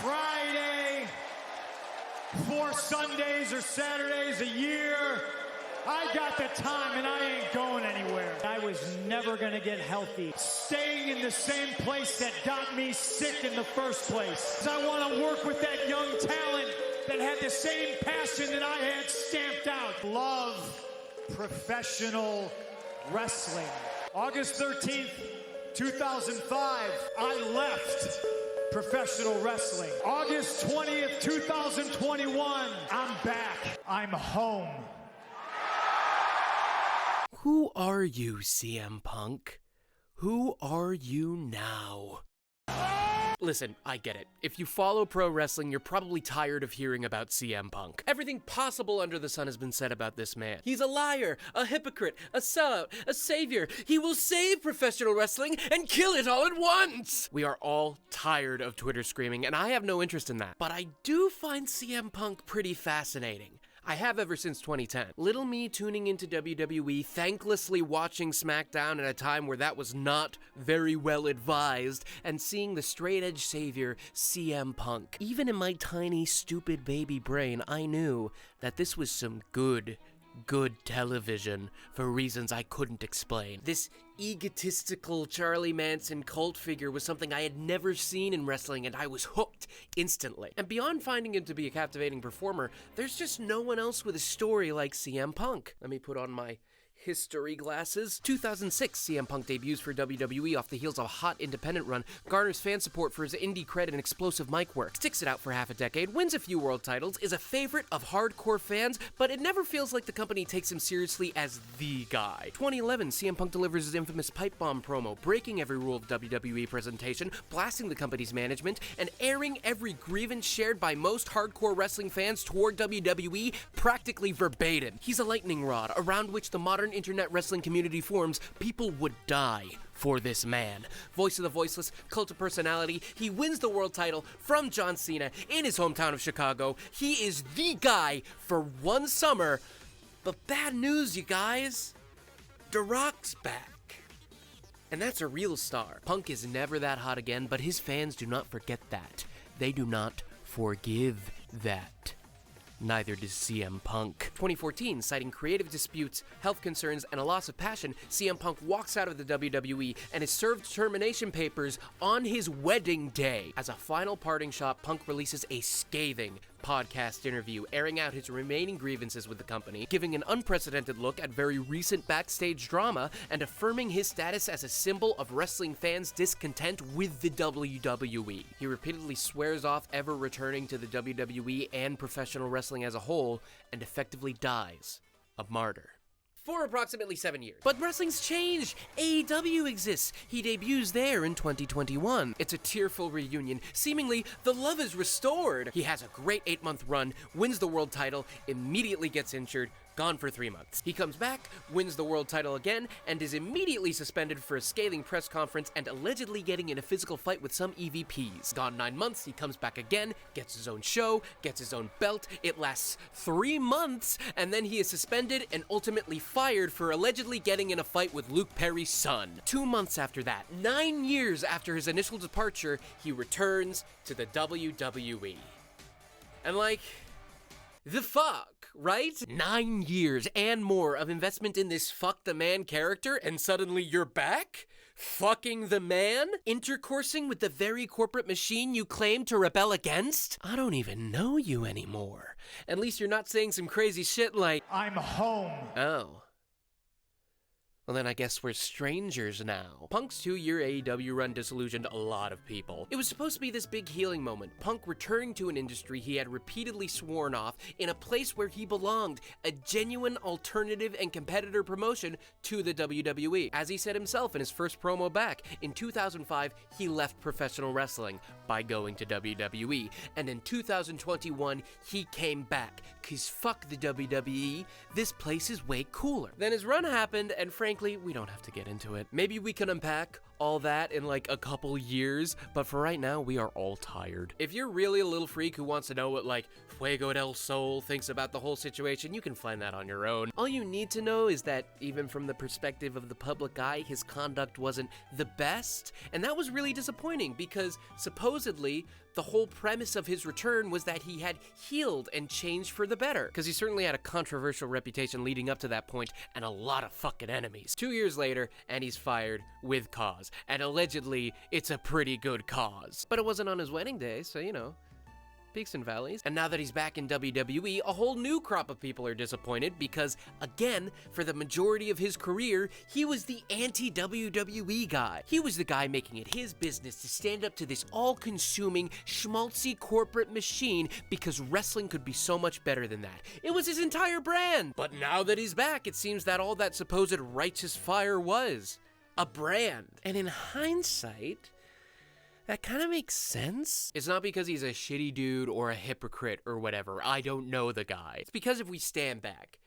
Friday, 4 Sundays or Saturdays a year. I got the time and I ain't going anywhere. I was never gonna get healthy. Staying in the same place that got me sick in the first place. I wanna work with that young talent that had the same passion that I had stamped out. Love professional wrestling. August 13th, 2005, I left professional wrestling. August 20th, 2021, I'm back. I'm home. Who are you, CM Punk? Who are you now? Listen, I get it. If you follow pro wrestling, you're probably tired of hearing about CM Punk. Everything possible under the sun has been said about this man. He's a liar, a hypocrite, a sellout, a savior. He will save professional wrestling and kill it all at once! We are all tired of Twitter screaming, and I have no interest in that. But I do find CM Punk pretty fascinating. I have ever since 2010. Little me tuning into WWE, thanklessly watching SmackDown at a time where that was not very well advised, and seeing the straight-edge savior, CM Punk. Even in my tiny, stupid baby brain, I knew that this was some good television for reasons I couldn't explain. This egotistical Charlie Manson cult figure was something I had never seen in wrestling, and I was hooked instantly. And beyond finding him to be a captivating performer, there's just no one else with a story like CM Punk. Let me put on my history glasses. 2006, CM Punk debuts for WWE off the heels of a hot independent run, garners fan support for his indie cred and explosive mic work, sticks it out for half a decade, wins a few world titles, is a favorite of hardcore fans, but it never feels like the company takes him seriously as the guy. 2011, CM Punk delivers his infamous pipe bomb promo, breaking every rule of WWE presentation, blasting the company's management, and airing every grievance shared by most hardcore wrestling fans toward WWE practically verbatim. He's a lightning rod around which the modern internet wrestling community forms. People would die for this man. Voice of the voiceless, cult of personality, he wins the world title from John Cena in his hometown of Chicago. He is the guy for one summer. But bad news, you guys. The Rock's back. And that's a real star. Punk is never that hot again, but his fans do not forget that. They do not forgive that. Neither does CM Punk. 2014, citing creative disputes, health concerns, and a loss of passion, CM Punk walks out of the WWE and is served termination papers on his wedding day. As a final parting shot, Punk releases a scathing podcast interview, airing out his remaining grievances with the company, giving an unprecedented look at very recent backstage drama, and affirming his status as a symbol of wrestling fans' discontent with the WWE. He repeatedly swears off ever returning to the WWE and professional wrestling as a whole, and effectively dies a martyr. For approximately 7 years. But wrestling's changed. AEW exists. He debuts there in 2021. It's a tearful reunion. Seemingly, the love is restored. He has a great 8-month run, wins the world title, immediately gets injured, gone for 3 months. He comes back, wins the world title again, and is immediately suspended for a scathing press conference and allegedly getting in a physical fight with some EVPs. Gone 9 months, he comes back again, gets his own show, gets his own belt. It lasts 3 months, and then he is suspended and ultimately fired for allegedly getting in a fight with Luke Perry's son. 2 months after that, 9 years after his initial departure, he returns to the WWE. And the fuck, right? 9 years and more of investment in this fuck the man character, and suddenly you're back? Fucking the man? Intercoursing with the very corporate machine you claim to rebel against? I don't even know you anymore. At least you're not saying some crazy shit like, I'm home. Oh. Well, then I guess we're strangers now. Punk's 2-year AEW run disillusioned a lot of people. It was supposed to be this big healing moment, Punk returning to an industry he had repeatedly sworn off in a place where he belonged, a genuine alternative and competitor promotion to the WWE. As he said himself in his first promo back, in 2005, he left professional wrestling by going to WWE, and in 2021, he came back, cause fuck the WWE, this place is way cooler. Then his run happened, and frankly, we don't have to get into it. Maybe we can unpack all that in like a couple years, but for right now, we are all tired. If you're really a little freak who wants to know what like Fuego del Sol thinks about the whole situation, you can find that on your own. All you need to know is that even from the perspective of the public eye, his conduct wasn't the best, and that was really disappointing because supposedly the whole premise of his return was that he had healed and changed for the better, because he certainly had a controversial reputation leading up to that point and a lot of fucking enemies. 2 years later, and he's fired with cause, and allegedly it's a pretty good cause. But it wasn't on his wedding day, so you know, peaks and valleys. And now that he's back in WWE, a whole new crop of people are disappointed because, again, for the majority of his career, he was the anti-WWE guy. He was the guy making it his business to stand up to this all-consuming, schmaltzy corporate machine because wrestling could be so much better than that. It was his entire brand. But now that he's back, it seems that all that supposed righteous fire was a brand. And in hindsight, that kind of makes sense. It's not because he's a shitty dude or a hypocrite or whatever. I don't know the guy. It's because if we stand back,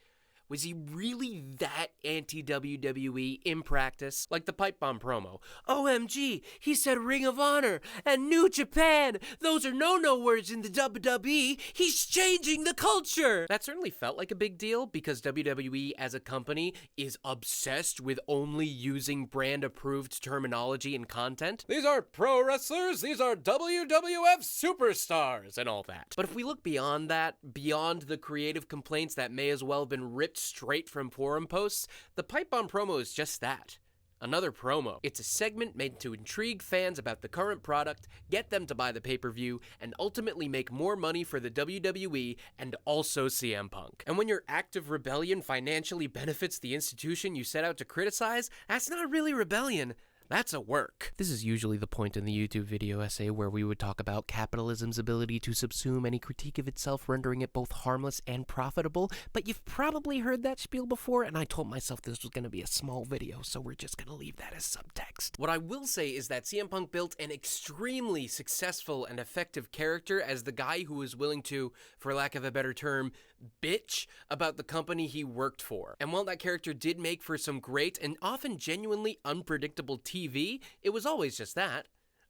was he really that anti-WWE in practice? Like the pipe bomb promo. OMG, he said Ring of Honor and New Japan. Those are no-no words in the WWE. He's changing the culture. That certainly felt like a big deal because WWE as a company is obsessed with only using brand-approved terminology and content. These aren't pro wrestlers, these are WWF superstars and all that. But if we look beyond that, beyond the creative complaints that may as well have been ripped straight from forum posts, the pipe bomb promo is just that. Another promo. It's a segment made to intrigue fans about the current product, get them to buy the pay-per-view, and ultimately make more money for the WWE and also CM Punk. And when your act of rebellion financially benefits the institution you set out to criticize, that's not really rebellion. That's a work. This is usually the point in the YouTube video essay where we would talk about capitalism's ability to subsume any critique of itself, rendering it both harmless and profitable, but you've probably heard that spiel before, and I told myself this was going to be a small video, so we're just going to leave that as subtext. What I will say is that CM Punk built an extremely successful and effective character as the guy who was willing to, for lack of a better term, bitch about the company he worked for. And while that character did make for some great and often genuinely unpredictable TV, it was always just that.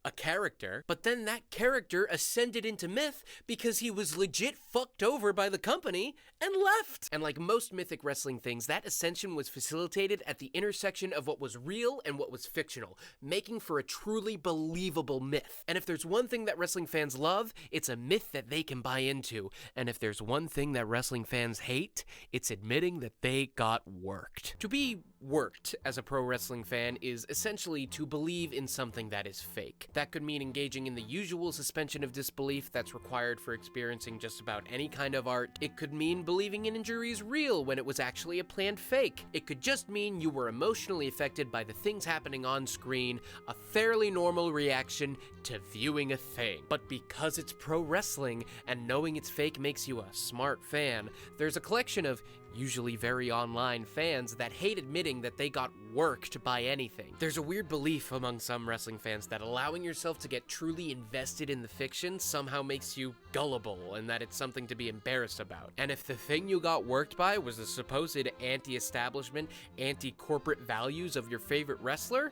A character, but then that character ascended into myth because he was legit fucked over by the company and left. And like most mythic wrestling things, that ascension was facilitated at the intersection of what was real and what was fictional, making for a truly believable myth. And if there's one thing that wrestling fans love, it's a myth that they can buy into. And if there's one thing that wrestling fans hate, it's admitting that they got worked. To be worked as a pro wrestling fan is essentially to believe in something that is fake. That could mean engaging in the usual suspension of disbelief that's required for experiencing just about any kind of art. It could mean believing an injury is real when it was actually a planned fake. It could just mean you were emotionally affected by the things happening on screen, a fairly normal reaction to viewing a thing. But because it's pro wrestling and knowing it's fake makes you a smart fan, there's a collection of usually very online fans that hate admitting that they got worked by anything. There's a weird belief among some wrestling fans that allowing yourself to get truly invested in the fiction somehow makes you gullible and that it's something to be embarrassed about. And if the thing you got worked by was the supposed anti-establishment, anti-corporate values of your favorite wrestler,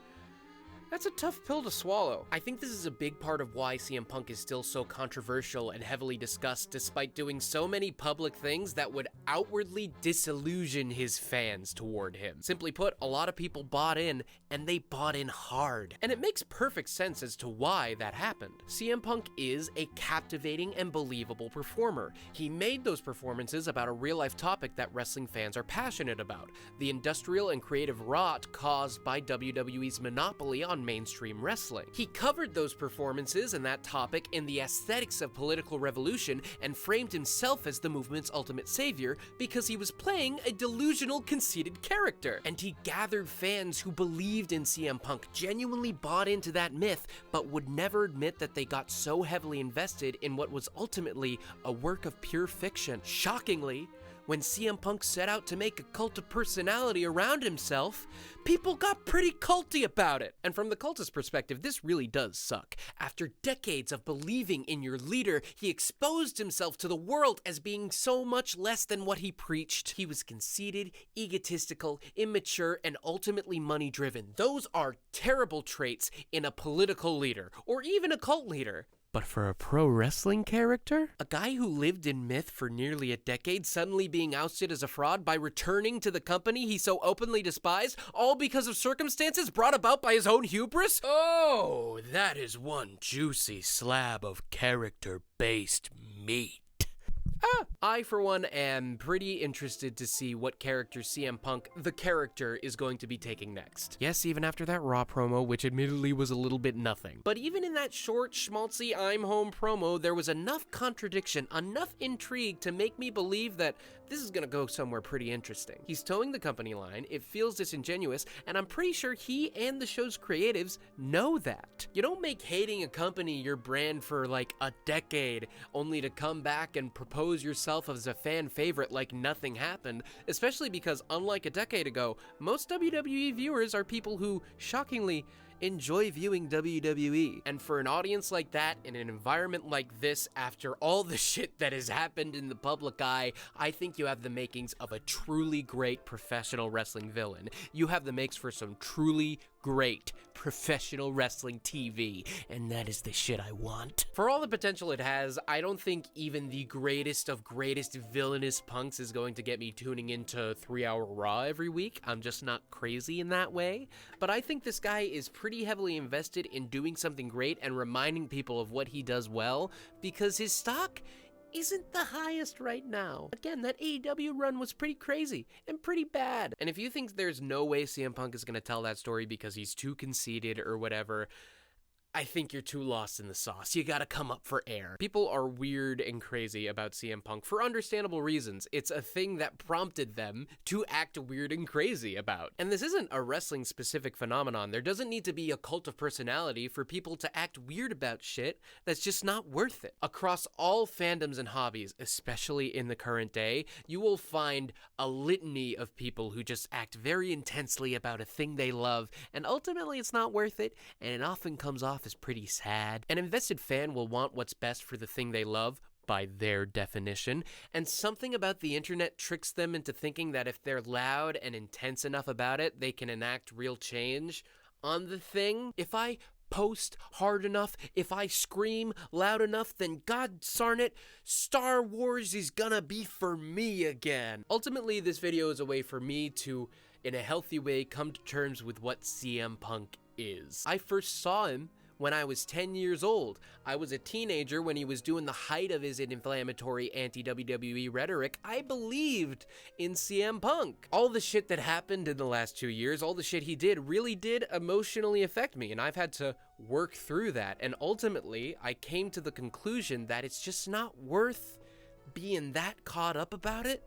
that's a tough pill to swallow. I think this is a big part of why CM Punk is still so controversial and heavily discussed despite doing so many public things that would outwardly disillusion his fans toward him. Simply put, a lot of people bought in, and they bought in hard. And it makes perfect sense as to why that happened. CM Punk is a captivating and believable performer. He made those performances about a real-life topic that wrestling fans are passionate about, the industrial and creative rot caused by WWE's monopoly on mainstream wrestling. He covered those performances and that topic in the aesthetics of political revolution and framed himself as the movement's ultimate savior because he was playing a delusional, conceited character. And he gathered fans who believed in CM Punk, genuinely bought into that myth, but would never admit that they got so heavily invested in what was ultimately a work of pure fiction. Shockingly, When CM Punk set out to make a cult of personality around himself, people got pretty culty about it. And from the cultist perspective, this really does suck. After decades of believing in your leader, he exposed himself to the world as being so much less than what he preached. He was conceited, egotistical, immature, and ultimately money-driven. Those are terrible traits in a political leader, or even a cult leader. But for a pro wrestling character? A guy who lived in myth for nearly a decade suddenly being ousted as a fraud by returning to the company he so openly despised, all because of circumstances brought about by his own hubris? Oh, that is one juicy slab of character-based meat. I, for one, am pretty interested to see what character CM Punk, the character, is going to be taking next. Yes, even after that Raw promo, which admittedly was a little bit nothing. But even in that short, schmaltzy I'm home promo, there was enough contradiction, enough intrigue to make me believe that this is gonna go somewhere pretty interesting. He's towing the company line, it feels disingenuous, and I'm pretty sure he and the show's creatives know that. You don't make hating a company your brand for like a decade, only to come back and propose yourself as a fan favorite like nothing happened, especially because, unlike a decade ago, most WWE viewers are people who, shockingly, enjoy viewing WWE. And for an audience like that, in an environment like this, after all the shit that has happened in the public eye, I think you have the makings of a truly great professional wrestling villain. You have the makes for some truly great professional wrestling TV, and that is the shit I want. For all the potential it has, I don't think even the greatest of greatest villainous punks is going to get me tuning into 3-hour Raw every week. I'm just not crazy in that way, but I think this guy is pretty heavily invested in doing something great and reminding people of what he does well, because his stock isn't the highest right now. Again, that AEW run was pretty crazy and pretty bad. And if you think there's no way CM Punk is going to tell that story because he's too conceited or whatever, I think you're too lost in the sauce. You gotta come up for air. People are weird and crazy about CM Punk for understandable reasons. It's a thing that prompted them to act weird and crazy about. And this isn't a wrestling-specific phenomenon. There doesn't need to be a cult of personality for people to act weird about shit that's just not worth it. Across all fandoms and hobbies, especially in the current day, you will find a litany of people who just act very intensely about a thing they love, and ultimately it's not worth it, and it often comes off is pretty sad. An invested fan will want what's best for the thing they love, by their definition, and something about the internet tricks them into thinking that if they're loud and intense enough about it, they can enact real change on the thing. If I post hard enough, if I scream loud enough, then god darn it, Star Wars is gonna be for me again. Ultimately, this video is a way for me to, in a healthy way, come to terms with what CM Punk is. I first saw him when I was 10 years old. I was a teenager when he was doing the height of his inflammatory anti-WWE rhetoric. I believed in CM Punk. All the shit that happened in the last 2 years, all the shit he did, really did emotionally affect me, and I've had to work through that. And ultimately, I came to the conclusion that it's just not worth being that caught up about it,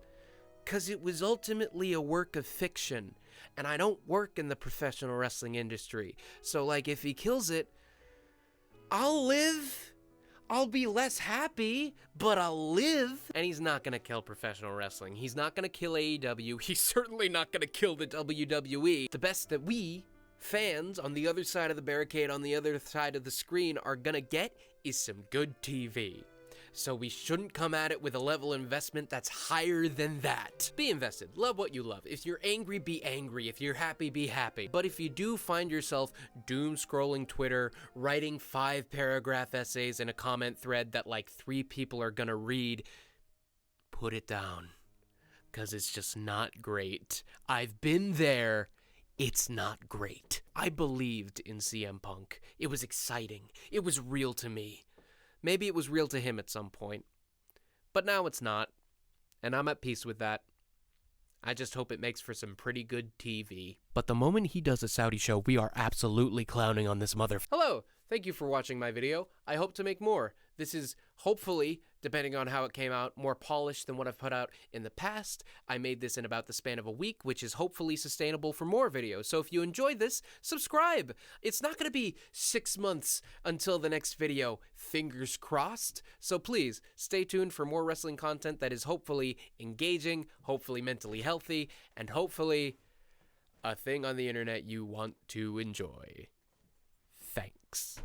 because it was ultimately a work of fiction, and I don't work in the professional wrestling industry. So, like, if he kills it, I'll live. I'll be less happy, but I'll live. And he's not gonna kill professional wrestling. He's not gonna kill AEW. He's certainly not gonna kill the WWE. The best that we, fans on the other side of the barricade, on the other side of the screen, are gonna get is some good TV. So we shouldn't come at it with a level of investment that's higher than that. Be invested. Love what you love. If you're angry, be angry. If you're happy, be happy. But if you do find yourself doom scrolling Twitter, writing 5-paragraph essays in a comment thread that like 3 people are gonna read, put it down. 'Cause it's just not great. I've been there. It's not great. I believed in CM Punk. It was exciting. It was real to me. Maybe it was real to him at some point, but now it's not, and I'm at peace with that. I just hope it makes for some pretty good TV. But the moment he does a Saudi show, we are absolutely clowning on this mother. Hello, Thank you for watching my video. I hope to make more. This is hopefully, depending on how it came out, more polished than what I've put out in the past. I made this in about the span of a week, which is hopefully sustainable for more videos. So if you enjoyed this, subscribe. It's not going to be 6 months until the next video, fingers crossed. So please, stay tuned for more wrestling content that is hopefully engaging, hopefully mentally healthy, and hopefully a thing on the internet you want to enjoy. Thanks.